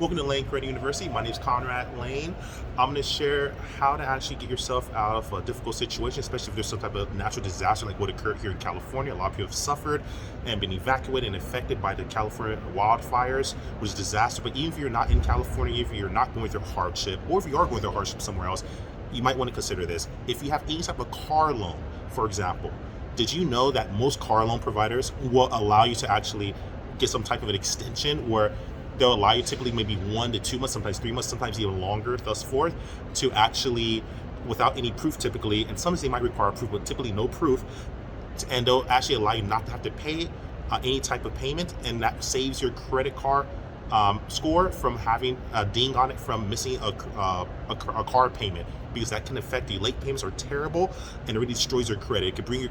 Welcome to Layn Tik University. My name is Conrad Layn. I'm going to share how to actually get yourself out of a difficult situation, especially if there's some type of natural disaster like what occurred here in California. A lot of people have suffered and been evacuated and affected by the California wildfires, which is a disaster. But even if you're not in California, if you're not going through hardship, or if you are going through hardship somewhere else, you might want to consider this. If you have any type of car loan, for example, did you know that most car loan providers will allow you to actually get some type of an extension where they'll allow you typically maybe 1 to 2 months, sometimes 3 months, sometimes even longer, thus forth, to actually, without any proof typically, and sometimes they might require proof, but typically no proof, and they'll actually allow you not to have to pay any type of payment, and that saves your credit card score from having a ding on it from missing a car payment, because that can affect you. Late payments are terrible and it really destroys your credit. It can bring your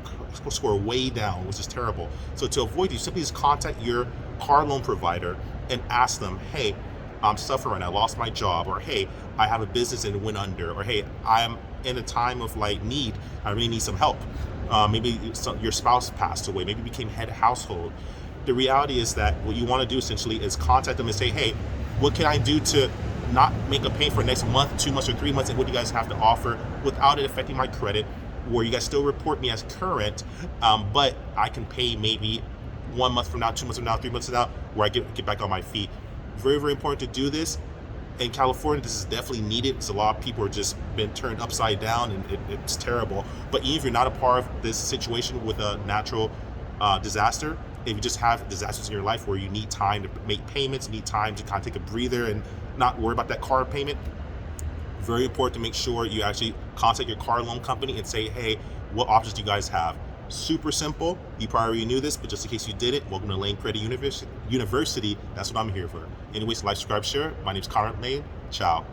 score way down, which is terrible. So to avoid, you simply just contact your car loan provider and ask them, hey, I'm suffering, I lost my job, or hey, I have a business and it went under, or hey, I'm in a time of like need, I really need some help. Maybe your spouse passed away, maybe you became head of household. The reality is that what you want to do essentially is contact them and say, hey, what can I do to not make a payment for next month, 2 months, or 3 months, and what do you guys have to offer without it affecting my credit, where you guys still report me as current, but I can pay maybe 1 month from now, 2 months from now, 3 months from now, where I get back on my feet. Very, very important to do this. In California, this is definitely needed because a lot of people are just been turned upside down, and it's terrible. But even if you're not a part of this situation with a natural disaster, if you just have disasters in your life where you need time to make payments, need time to kind of take a breather and not worry about that car payment, very important to make sure you actually contact your car loan company and say, hey, what options do you guys have? Super simple. You probably already knew this, but just in case you didn't, welcome to Layn Tik University. That's what I'm here for. Anyways, like, subscribe, share. My name is Conrad Layn. Ciao.